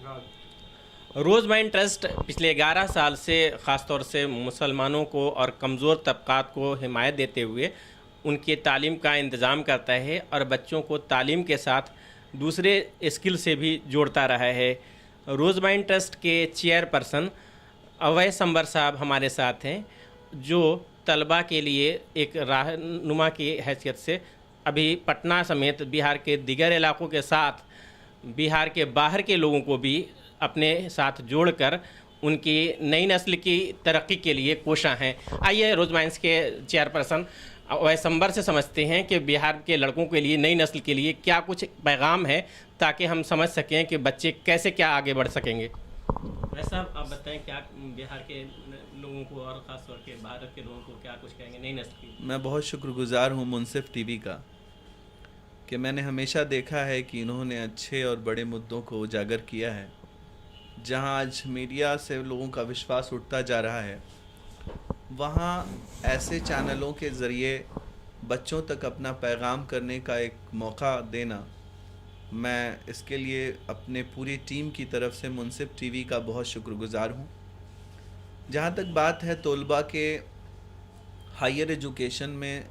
रोज़ mind trust पिछले 11 साल से ख़ास तौर से मुसलमानों को और कमज़ोर तबक़ात को हिमायत देते हुए उनकी तालीम का इंतज़ाम करता है और बच्चों को तालीम के साथ दूसरे स्किल से भी जोड़ता रहा है। रोज़ माइंड ट्रस्ट के चेयरपर्सन अवैस अंबर साहब हमारे साथ हैं, जो तलबा के लिए एक रहनुमा की हैसियत से अभी पटना समेत बिहार के दीगर इलाक़ों के साथ बिहार के बाहर के लोगों को भी अपने साथ जोड़कर उनकी नई नस्ल की तरक्की के लिए कोशां हैं। आइए रोज़ माइंड्स के चेयरपर्सन अवैस अंबर से समझते हैं कि बिहार के लड़कों के लिए, नई नस्ल के लिए क्या कुछ पैगाम है, ताकि हम समझ सकें कि बच्चे कैसे क्या आगे बढ़ सकेंगे। वैसा आप बताएं, क्या बिहार के लोगों को और ख़ास तौर के भारत के लोगों को क्या कुछ कहेंगे नई नस्ल की। मैं बहुत शुक्रगुजार हूँ मुनसिफ टीवी का कि मैंने हमेशा देखा है कि इन्होंने अच्छे और बड़े मुद्दों को उजागर किया है। जहाँ आज मीडिया से लोगों का विश्वास उठता जा रहा है, वहाँ ऐसे चैनलों के ज़रिए बच्चों तक अपना पैगाम करने का एक मौका देना, मैं इसके लिए अपने पूरी टीम की तरफ से मुनसिफ टीवी का बहुत शुक्रगुजार हूँ। जहाँ तक बात है तलबा के हायर एजुकेशन में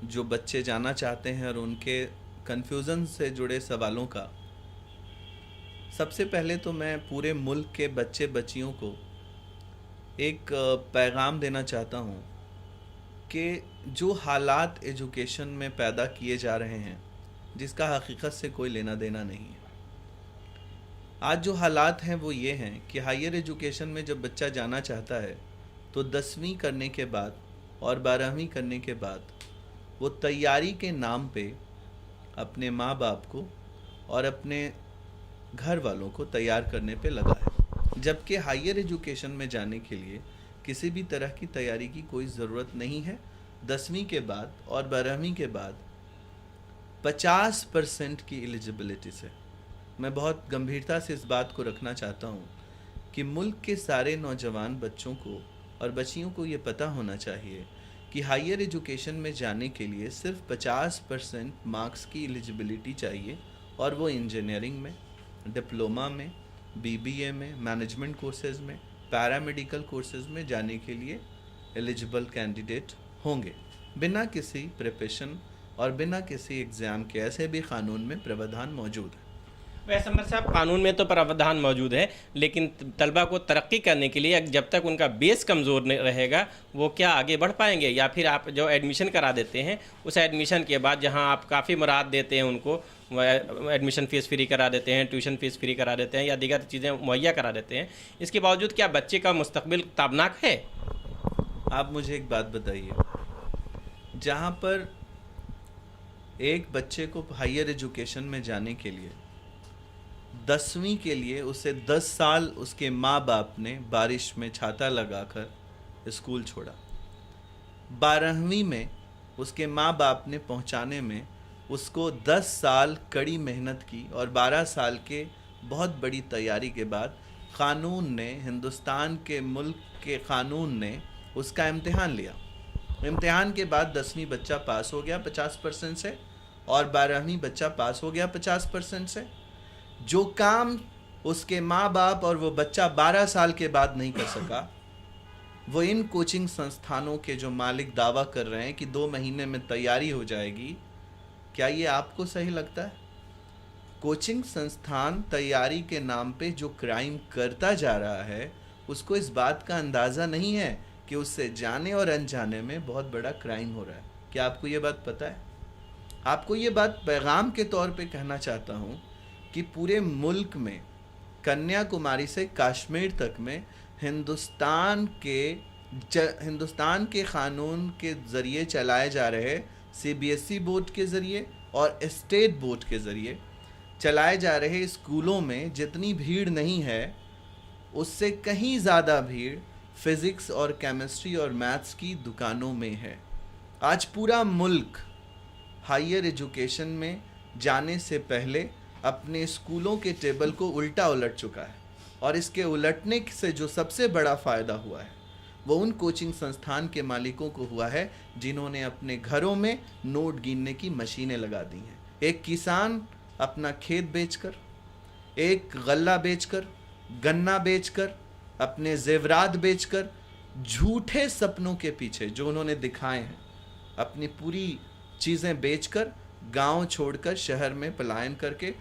जो बच्चे जाना चाहते हैं और उनके कन्फ्यूज़न से जुड़े सवालों का, सबसे पहले तो मैं पूरे मुल्क के बच्चे बच्चियों को एक पैगाम देना चाहता हूँ कि जो हालात एजुकेशन में पैदा किए जा रहे हैं, जिसका हकीकत से कोई लेना देना नहीं है। आज जो हालात हैं वो ये हैं कि हायर एजुकेशन में जब बच्चा जाना चाहता है तो 10वीं करने के बाद और 12वीं करने के बाद वो तैयारी के नाम पे अपने माँ बाप को और अपने घर वालों को तैयार करने पे लगा है, जबकि हायर एजुकेशन में जाने के लिए किसी भी तरह की तैयारी की कोई ज़रूरत नहीं है। 10वीं के बाद और 12वीं के बाद 50% की एलिजिबिलिटी से, मैं बहुत गंभीरता से इस बात को रखना चाहता हूँ कि मुल्क के सारे नौजवान बच्चों को और बच्चियों को ये पता होना चाहिए कि हायर एजुकेशन में जाने के लिए सिर्फ 50% मार्क्स की एलिजिबिलिटी चाहिए, और वो इंजीनियरिंग में, डिप्लोमा में, बीबीए में, मैनेजमेंट कोर्सेज़ में, पैरामेडिकल कोर्सेज़ में जाने के लिए एलिजिबल कैंडिडेट होंगे, बिना किसी प्रिपरेशन और बिना किसी एग्ज़ाम के। ऐसे भी कानून में प्रावधान मौजूद है। वैसे अंबर साहब, कानून में तो प्रावधान मौजूद है, लेकिन तलबा को तरक्की करने के लिए जब तक उनका बेस कमज़ोर नहीं रहेगा वो क्या आगे बढ़ पाएंगे? या फिर आप जो एडमिशन करा देते हैं, उस एडमिशन के बाद जहां आप काफ़ी मुराद देते हैं उनको, एडमिशन फ़ीस फ्री करा देते हैं, ट्यूशन फ़ीस फ्री करा देते हैं या दीगर चीज़ें मुहैया करा देते हैं, इसके बावजूद क्या बच्चे का मुस्तकबिल ताबनाक है? आप मुझे एक बात बताइए, जहाँ पर एक बच्चे को हायर एजुकेशन में जाने के लिए 10वीं के लिए उसे 10 साल उसके माँ बाप ने बारिश में छाता लगाकर स्कूल छोड़ा, 12वीं में उसके माँ बाप ने पहुँचाने में उसको 10 साल कड़ी मेहनत की, और 12 साल के बहुत बड़ी तैयारी के बाद क़ानून ने, हिंदुस्तान के मुल्क के क़ानून ने उसका इम्तिहान लिया। इम्तिहान के बाद 10वीं बच्चा पास हो गया 50% से, और 12वीं बच्चा पास हो गया 50% से। जो काम उसके माँ बाप और वो बच्चा 12 साल के बाद नहीं कर सका, वो इन कोचिंग संस्थानों के जो मालिक दावा कर रहे हैं कि 2 महीने में तैयारी हो जाएगी, क्या ये आपको सही लगता है? कोचिंग संस्थान तैयारी के नाम पे जो क्राइम करता जा रहा है, उसको इस बात का अंदाज़ा नहीं है कि उससे जाने और अनजाने में बहुत बड़ा क्राइम हो रहा है। क्या आपको ये बात पता है? आपको ये बात पैगाम के तौर पे कहना चाहता हूँ कि पूरे मुल्क में, कन्याकुमारी से कश्मीर तक में, हिंदुस्तान के क़ानून के ज़रिए चलाए जा रहे, सीबीएसई बोर्ड के ज़रिए और स्टेट बोर्ड के ज़रिए चलाए जा रहे स्कूलों में जितनी भीड़ नहीं है, उससे कहीं ज़्यादा भीड़ फ़िज़िक्स और केमिस्ट्री और मैथ्स की दुकानों में है। आज पूरा मुल्क हायर एजुकेशन में जाने से पहले अपने स्कूलों के टेबल को उल्टा उलट चुका है, और इसके उलटने से जो सबसे बड़ा फ़ायदा हुआ है वो उन कोचिंग संस्थान के मालिकों को हुआ है जिन्होंने अपने घरों में नोट गिनने की मशीनें लगा दी हैं। एक किसान अपना खेत बेचकर, एक गल्ला बेचकर, गन्ना बेचकर, अपने जेवरात बेचकर, झूठे सपनों के पीछे जो उन्होंने दिखाए हैं, अपनी पूरी चीज़ें बेचकर, गांव छोड़कर शहर में पलायन करके,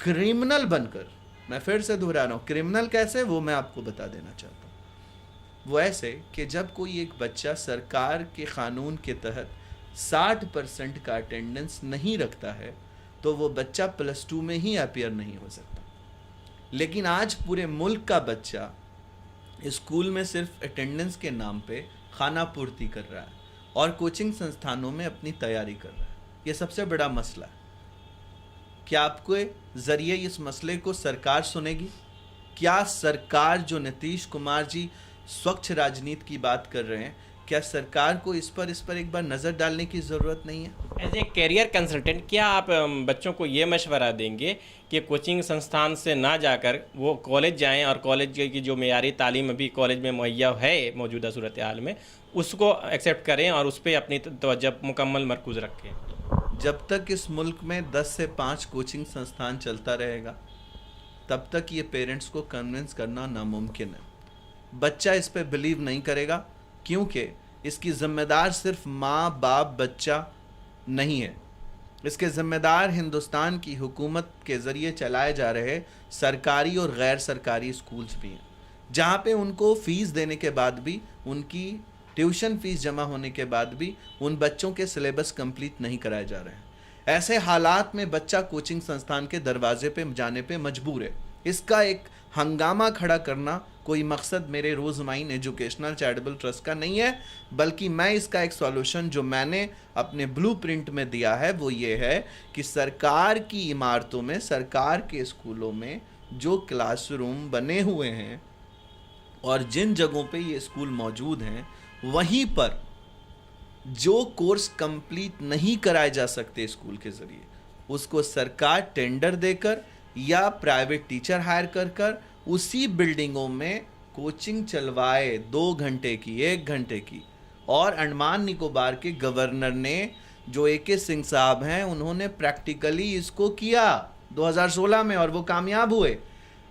क्रिमिनल बनकर, मैं फिर से दोहरा रहा हूँ, क्रिमिनल कैसे, वो मैं आपको बता देना चाहता हूँ। वो ऐसे कि जब कोई एक बच्चा सरकार के क़ानून के तहत 60% का अटेंडेंस नहीं रखता है तो वो बच्चा +2 में ही अपीयर नहीं हो सकता। लेकिन आज पूरे मुल्क का बच्चा स्कूल में सिर्फ अटेंडेंस के नाम पे खाना पूर्ति कर रहा है और कोचिंग संस्थानों में अपनी तैयारी कर रहा है। ये सबसे बड़ा मसला है। क्या आपके ज़रिए इस मसले को सरकार सुनेगी? क्या सरकार, जो नीतीश कुमार जी स्वच्छ राजनीति की बात कर रहे हैं, क्या सरकार को इस पर एक बार नज़र डालने की ज़रूरत नहीं है? एज ए करियर कंसल्टेंट क्या आप बच्चों को ये मशवरा देंगे कि कोचिंग संस्थान से ना जाकर वो कॉलेज जाएं और कॉलेज की जो मेयारी तालीम अभी कॉलेज में मुहैया है मौजूदा सूरत हाल में, उसको एक्सेप्ट करें और उस पर अपनी तवज्जो मुकम्मल मरकूज़ रखें? जब तक इस मुल्क में 10 से 5 कोचिंग संस्थान चलता रहेगा तब तक ये पेरेंट्स को कन्विंस करना नामुमकिन है। बच्चा इस पे बिलीव नहीं करेगा क्योंकि इसकी ज़िम्मेदार सिर्फ माँ बाप बच्चा नहीं है, इसके ज़िम्मेदार हिंदुस्तान की हुकूमत के ज़रिए चलाए जा रहे सरकारी और गैर सरकारी स्कूल्स भी हैं, जहाँ पे उनको फ़ीस देने के बाद भी, उनकी ट्यूशन फ़ीस जमा होने के बाद भी उन बच्चों के सिलेबस कंप्लीट नहीं कराए जा रहे हैं। ऐसे हालात में बच्चा कोचिंग संस्थान के दरवाजे पे जाने पे मजबूर है। इसका एक हंगामा खड़ा करना कोई मकसद मेरे रोज़माइन एजुकेशनल चैरिटेबल ट्रस्ट का नहीं है, बल्कि मैं इसका एक सॉल्यूशन जो मैंने अपने ब्लूप्रिंट में दिया है वो ये है कि सरकार की इमारतों में, सरकार के स्कूलों में जो क्लासरूम बने हुए हैं और जिन जगहों पे ये स्कूल मौजूद हैं, वहीं पर जो कोर्स कंप्लीट नहीं कराए जा सकते स्कूल के ज़रिए, उसको सरकार टेंडर देकर या प्राइवेट टीचर हायर कर उसी बिल्डिंगों में कोचिंग चलवाए 2 घंटे की, 1 घंटे की। और अंडमान निकोबार के गवर्नर ने, जो AK सिंह साहब हैं, उन्होंने प्रैक्टिकली इसको किया 2016 में और वो कामयाब हुए।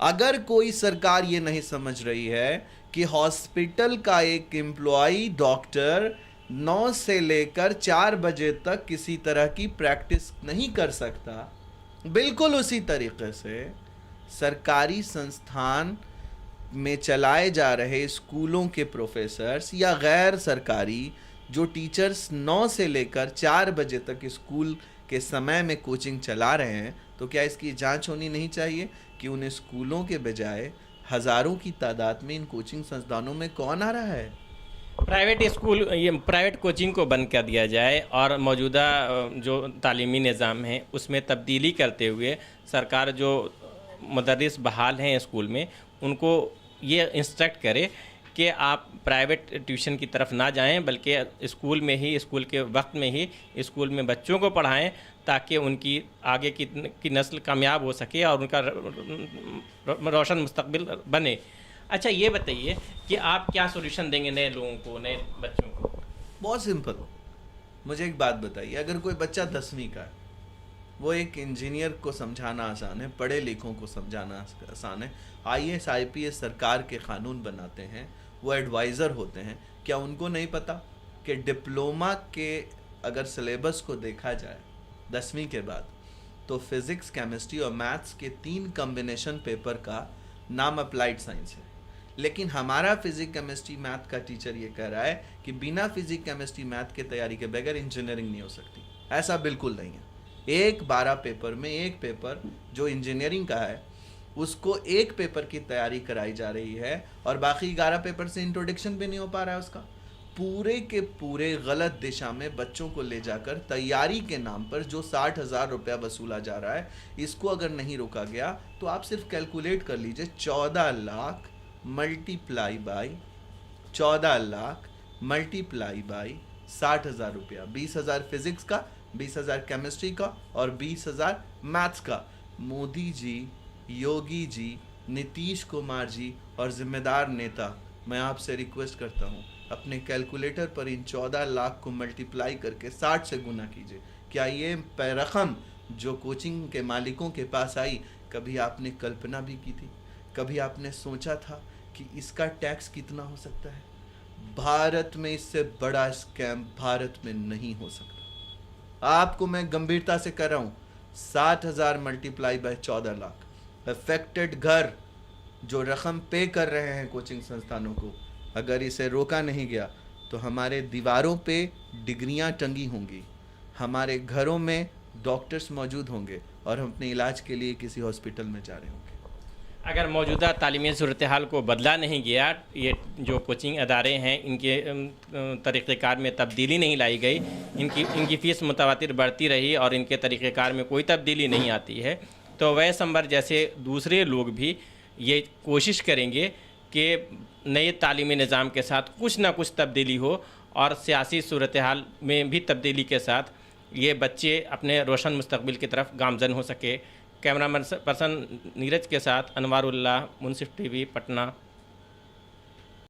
अगर कोई सरकार ये नहीं समझ रही है कि हॉस्पिटल का एक एम्प्लॉई डॉक्टर 9 से लेकर 4 बजे तक किसी तरह की प्रैक्टिस नहीं कर सकता, बिल्कुल उसी तरीके से सरकारी संस्थान में चलाए जा रहे स्कूलों के प्रोफेसर्स या गैर सरकारी जो टीचर्स 9 से लेकर 4 बजे तक स्कूल के समय में कोचिंग चला रहे हैं, तो क्या इसकी जांच होनी नहीं चाहिए कि उन स्कूलों के बजाय हज़ारों की तादाद में इन कोचिंग संस्थानों में कौन आ रहा है? प्राइवेट स्कूल, ये प्राइवेट कोचिंग को बंद कर दिया जाए और मौजूदा जो तालीमी निज़ाम है उसमें तब्दीली करते हुए सरकार जो मुदर्रिस बहाल हैं स्कूल में, उनको ये इंस्ट्रक्ट करे कि आप प्राइवेट ट्यूशन की तरफ ना जाएं, बल्कि स्कूल में ही, स्कूल के वक्त में ही स्कूल में बच्चों को पढ़ाएं ताकि उनकी आगे की नस्ल कामयाब हो सके और उनका रोशन मुस्तकबिल बने। अच्छा, ये बताइए कि आप क्या सॉल्यूशन देंगे नए लोगों को, नए बच्चों को? बहुत सिंपल। मुझे एक बात बताइए, अगर कोई बच्चा 10वीं का है, वो एक इंजीनियर को समझाना आसान है, पढ़े लिखों को समझाना आसान है, IAS IPS सरकार के क़ानून बनाते हैं, वो एडवाइज़र होते हैं, क्या उनको नहीं पता कि डिप्लोमा के अगर सिलेबस को देखा जाए 10वीं के बाद, तो फिज़िक्स, केमिस्ट्री और मैथ्स के 3 कॉम्बिनेशन पेपर का नाम अप्लाइड साइंस है। लेकिन हमारा फिज़िक्स केमिस्ट्री मैथ का टीचर ये कह रहा है कि बिना फिज़िक्स केमिस्ट्री मैथ के तैयारी के बगैर इंजीनियरिंग नहीं हो सकती। ऐसा बिल्कुल नहीं है। एक 12 पेपर में एक पेपर जो इंजीनियरिंग का है उसको एक पेपर की तैयारी कराई जा रही है और बाकी 11 पेपर से इंट्रोडक्शन भी नहीं हो पा रहा है उसका। पूरे के पूरे गलत दिशा में बच्चों को ले जाकर तैयारी के नाम पर जो 60,000 रुपया वसूला जा रहा है, इसको अगर नहीं रोका गया तो आप सिर्फ कैलकुलेट कर लीजिए, 14 lakh multiply by 14 lakh multiply by 60,000 रुपया, 20,000 फिजिक्स का, 20,000 केमिस्ट्री का और 20,000 मैथ्स का। मोदी जी, योगी जी, नीतीश कुमार जी और जिम्मेदार नेता, मैं आपसे रिक्वेस्ट करता हूँ, अपने कैलकुलेटर पर इन 14 लाख को मल्टीप्लाई करके 60 से गुना कीजिए। क्या ये रकम जो कोचिंग के मालिकों के पास आई, कभी आपने कल्पना भी की थी? कभी आपने सोचा था कि इसका टैक्स कितना हो सकता है? भारत में इससे बड़ा स्कैम भारत में नहीं हो सकता। आपको मैं गंभीरता से कर रहा हूं, 60,000 मल्टीप्लाई बाय 14 लाख अफेक्टेड घर जो रकम पे कर रहे हैं कोचिंग संस्थानों को, अगर इसे रोका नहीं गया तो हमारे दीवारों पे डिग्रियां टंगी होंगी, हमारे घरों में डॉक्टर्स मौजूद होंगे और हम अपने इलाज के लिए किसी हॉस्पिटल में जा रहे होंगे। अगर मौजूदा तालीमी सूरत हाल को बदला नहीं गया, ये जो कोचिंग अदारे हैं इनके तरीक़ेकार में तब्दीली नहीं लाई गई, इनकी फ़ीस मुतवातिर बढ़ती रही और इनके तरीक़ेकार में कोई तब्दीली नहीं आती है, तो वैस अंबर जैसे दूसरे लोग भी ये कोशिश करेंगे कि नए तालीमी निज़ाम के साथ कुछ ना कुछ तब्दीली हो और सियासी सूरत हाल में भी तब्दीली के साथ ये बच्चे अपने रोशन मुस्तकबिल की तरफ गामज़न हो सके। कैमरा पर्सन नीरज के साथ अनवारुल्लाह, मुंसिफ टीवी, पटना।